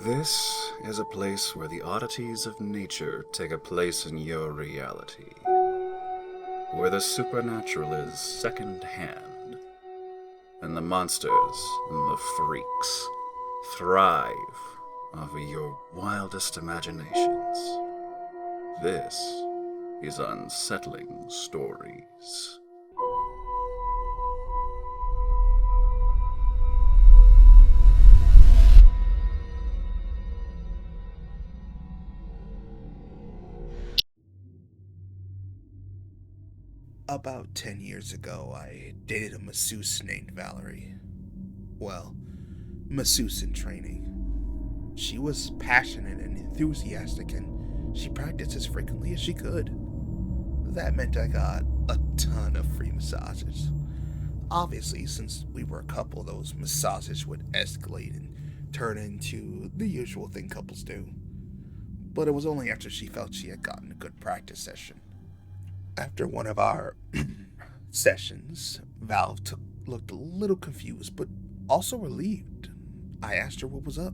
This is a place where the oddities of nature take a place in your reality, where the supernatural is second hand, and the monsters and the freaks thrive over your wildest imaginations. This is Unsettling Stories. About 10 years ago, I dated a masseuse named Valerie. Well, masseuse in training. She was passionate and enthusiastic, and she practiced as frequently as she could. That meant I got a ton of free massages. Obviously, since we were a couple, those massages would escalate and turn into the usual thing couples do. But it was only after she felt she had gotten a good practice session. After one of our sessions, looked a little confused, but also relieved. I asked her what was up.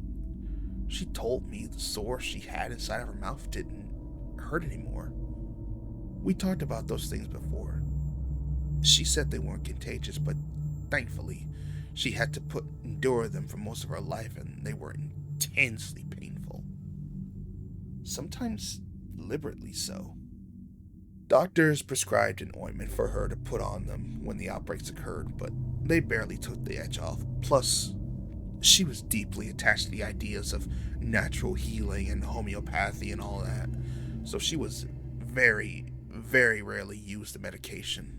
She told me the sore she had inside of her mouth didn't hurt anymore. We talked about those things before. She said they weren't contagious, but thankfully, she had to endure them for most of her life, and they were intensely painful. Sometimes deliberately so. Doctors prescribed an ointment for her to put on them when the outbreaks occurred, but they barely took the edge off. Plus, she was deeply attached to the ideas of natural healing and homeopathy and all that, so she was very, very rarely used the medication.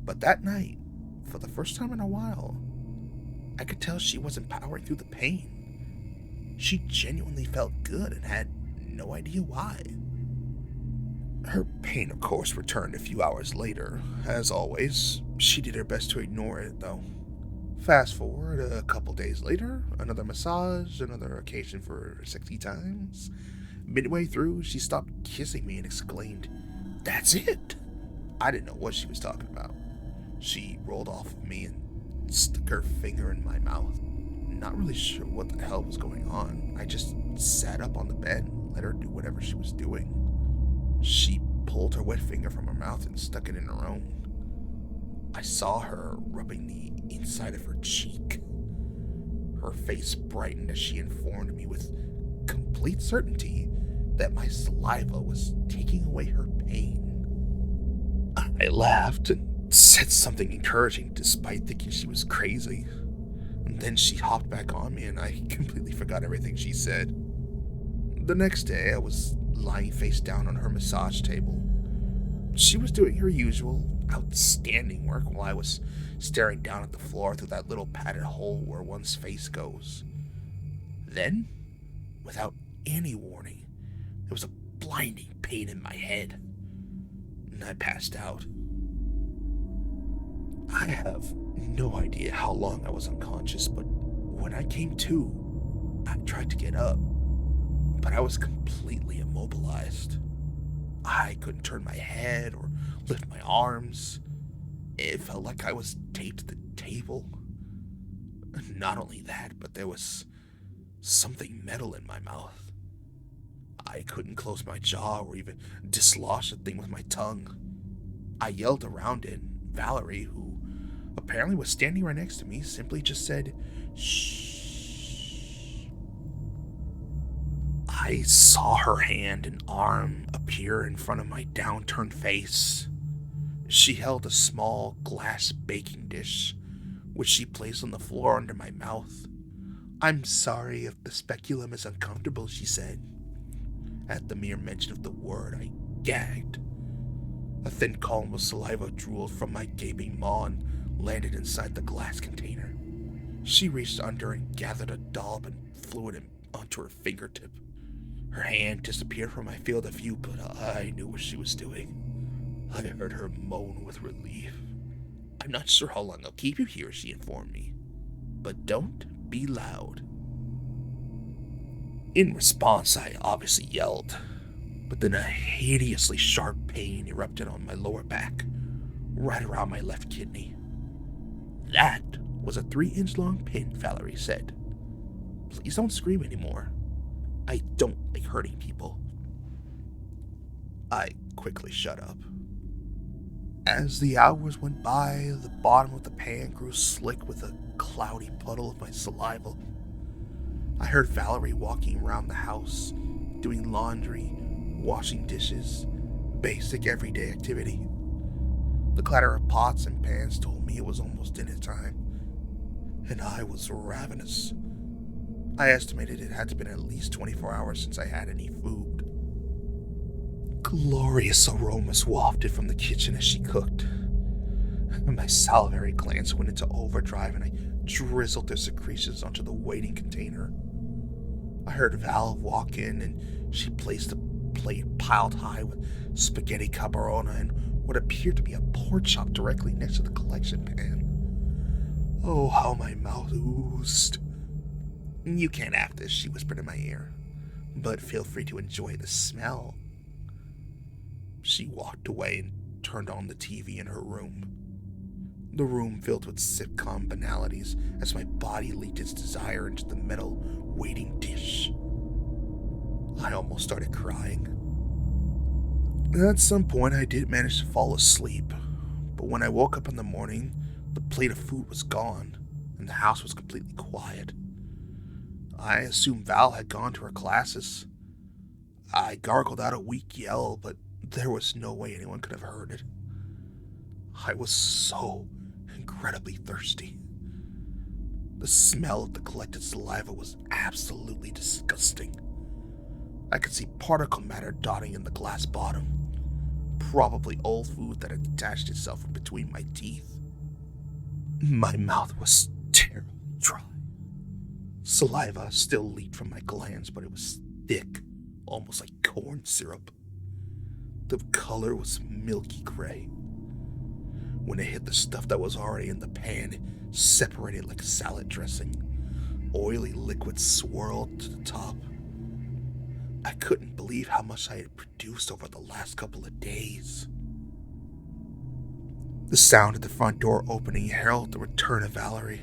But that night, for the first time in a while, I could tell she wasn't powering through the pain. She genuinely felt good and had no idea why. Her pain, of course, returned a few hours later. As always, she did her best to ignore it, though. Fast forward a couple days later, another massage, another occasion for sexy times. Midway through, she stopped kissing me and exclaimed, "That's it!" I didn't know what she was talking about. She rolled off of me and stuck her finger in my mouth. Not really sure what the hell was going on. I just sat up on the bed and let her do whatever she was doing. She pulled her wet finger from her mouth and stuck it in her own. I saw her rubbing the inside of her cheek. Her face brightened as she informed me with complete certainty that my saliva was taking away her pain. I laughed and said something encouraging despite thinking she was crazy. And then she hopped back on me and I completely forgot everything she said. The next day, I was lying face down on her massage table. She was doing her usual outstanding work while I was staring down at the floor through that little padded hole where one's face goes. Then, without any warning, there was a blinding pain in my head, and I passed out. I have no idea how long I was unconscious, but when I came to, I tried to get up, but I was completely immobilized. I couldn't turn my head or lift my arms. It felt like I was taped to the table. Not only that, but there was something metal in my mouth. I couldn't close my jaw or even dislodge the thing with my tongue. I yelled around it, and Valerie, who apparently was standing right next to me, simply just said, "Shh." I saw her hand and arm appear in front of my downturned face. She held a small glass baking dish, which she placed on the floor under my mouth. "I'm sorry if the speculum is uncomfortable," she said. At the mere mention of the word, I gagged. A thin column of saliva drooled from my gaping maw and landed inside the glass container. She reached under and gathered a dollop and fluid onto her fingertip. Her hand disappeared from my field of view, but I knew what she was doing. I heard her moan with relief. "I'm not sure how long I'll keep you here," she informed me, "but don't be loud." In response, I obviously yelled, but then a hideously sharp pain erupted on my lower back, right around my left kidney. "That was a 3-inch long pin," Valerie said. please don't scream anymore. I don't like hurting people." I quickly shut up. As the hours went by, the bottom of the pan grew slick with a cloudy puddle of my saliva. I heard Valerie walking around the house, doing laundry, washing dishes, basic everyday activity. The clatter of pots and pans told me it was almost dinner time, and I was ravenous. I estimated it had to have been at least 24 hours since I had any food. Glorious aromas wafted from the kitchen as she cooked. My salivary glands went into overdrive and I drizzled their secretions onto the waiting container. I heard Val walk in and she placed a plate piled high with spaghetti carbonara and what appeared to be a pork chop directly next to the collection pan. Oh, how my mouth oozed. "You can't have this," she whispered in my ear, "but feel free to enjoy the smell." She walked away and turned on the TV in her room. The room filled with sitcom banalities as my body leaked its desire into the metal waiting dish. I almost started crying. At some point, I did manage to fall asleep, but when I woke up in the morning, the plate of food was gone, and the house was completely quiet. I assumed Val had gone to her classes. I gargled out a weak yell, but there was no way anyone could have heard it. I was so incredibly thirsty. The smell of the collected saliva was absolutely disgusting. I could see particle matter dotting in the glass bottom, probably old food that had detached itself from between my teeth. My mouth was terribly dry. Saliva still leaked from my glands, but it was thick, almost like corn syrup. The color was milky gray. When it hit the stuff that was already in the pan, it separated like salad dressing. Oily liquid swirled to the top. I couldn't believe how much I had produced over the last couple of days. The sound of the front door opening heralded the return of Valerie.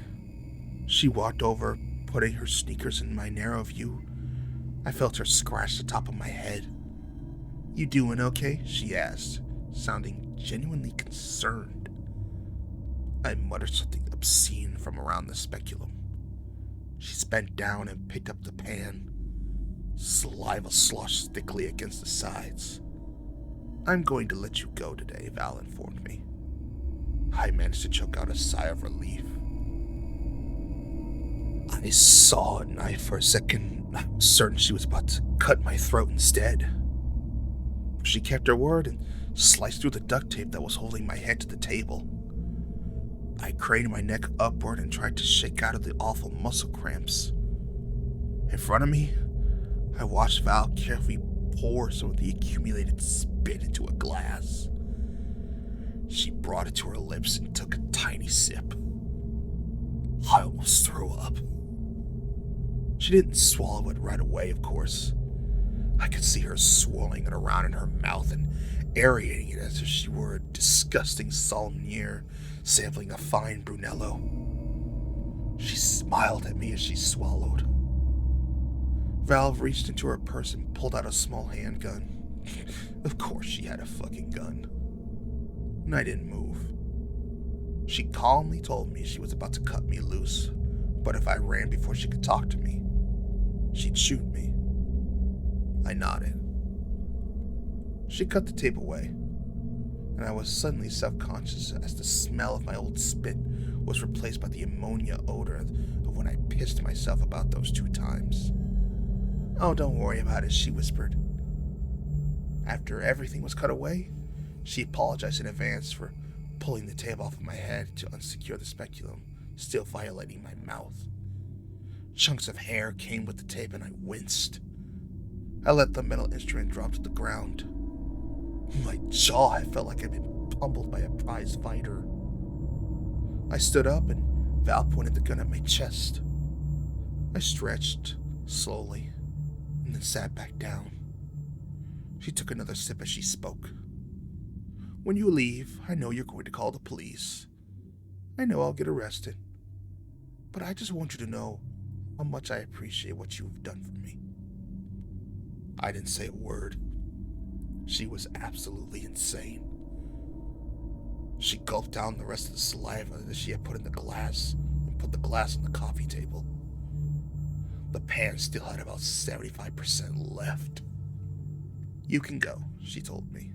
She walked over, putting her sneakers in my narrow view. I felt her scratch the top of my head. "You doing okay?" she asked, sounding genuinely concerned. I muttered something obscene from around the speculum. She bent down and picked up the pan. Saliva sloshed thickly against the sides. "I'm going to let you go today," Val informed me. I managed to choke out a sigh of relief. I saw a knife for a second. I was certain she was about to cut my throat instead. She kept her word and sliced through the duct tape that was holding my head to the table. I craned my neck upward and tried to shake out of the awful muscle cramps. In front of me, I watched Val carefully pour some of the accumulated spit into a glass. She brought it to her lips and took a tiny sip. I almost threw up. She didn't swallow it right away, of course. I could see her swirling it around in her mouth and aerating it as if she were a disgusting sommelier sampling a fine Brunello. She smiled at me as she swallowed. Val reached into her purse and pulled out a small handgun. Of course she had a fucking gun. And I didn't move. She calmly told me she was about to cut me loose, but if I ran before she could talk to me, she'd shoot me. I nodded. She cut the tape away, and I was suddenly self-conscious as the smell of my old spit was replaced by the ammonia odor of when I pissed myself about those 2 times. "Oh, don't worry about it," she whispered. After everything was cut away, she apologized in advance for pulling the tape off of my head to unsecure the speculum, still violating my mouth. Chunks of hair came with the tape and I winced. I let the metal instrument drop to the ground. My jaw had felt like I'd been pummeled by a prize fighter. I stood up and Val pointed the gun at my chest. I stretched slowly and then sat back down. She took another sip as she spoke. "When you leave, I know you're going to call the police. I know I'll get arrested. But I just want you to know how much I appreciate what you've done for me. I didn't say a word. She was absolutely insane. She gulped down the rest of the saliva that she had put in the glass and put the glass on the coffee table. The pan still had about 75% left. You can go, she told me.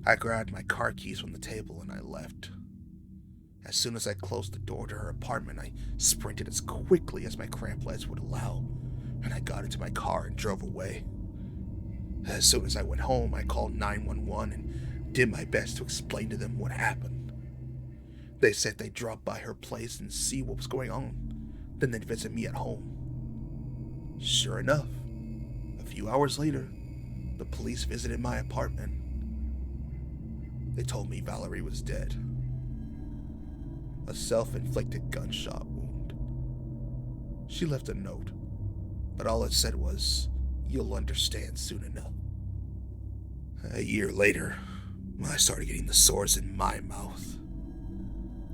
I grabbed my car keys from the table and I left. As soon as I closed the door to her apartment, I sprinted as quickly as my cramped legs would allow, and I got into my car and drove away. As soon as I went home, I called 911 and did my best to explain to them what happened. They said they'd drop by her place and see what was going on, then they'd visit me at home. Sure enough, a few hours later, the police visited my apartment. They told me Valerie was dead. A self-inflicted gunshot wound. She left a note, but all it said was, "You'll understand soon enough." A year later, I started getting the sores in my mouth.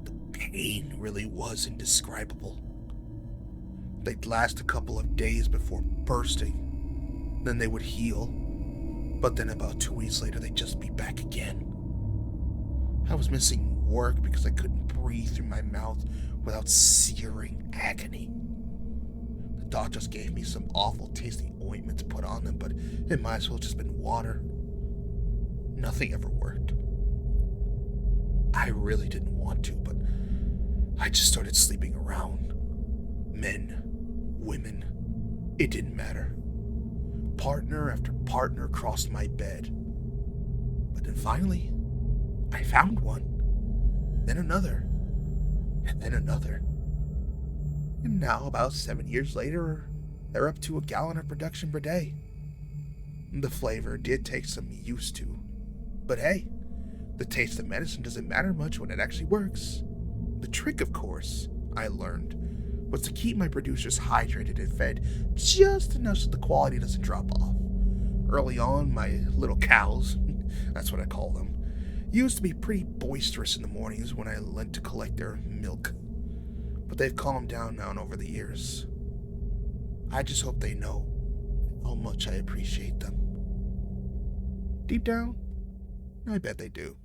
The pain really was indescribable. They'd last a couple of days before bursting, then they would heal, but then about 2 weeks later they'd just be back again. I was missing work because I couldn't breathe through my mouth without searing agony. The doctors gave me some awful tasting ointment to put on them, but it might as well just been water. Nothing ever worked. I really didn't want to, but I just started sleeping around. Men, women, it didn't matter. Partner after partner crossed my bed. But then finally, I found one. Then another. And then another. And now, about 7 years later, they're up to a gallon of production per day. The flavor did take some used to. But hey, the taste of medicine doesn't matter much when it actually works. The trick, of course, I learned, was to keep my producers hydrated and fed just enough so the quality doesn't drop off. Early on, my little cows, that's what I call them, used to be pretty boisterous in the mornings when I went to collect their milk. But they've calmed down now and over the years. I just hope they know how much I appreciate them. Deep down, I bet they do.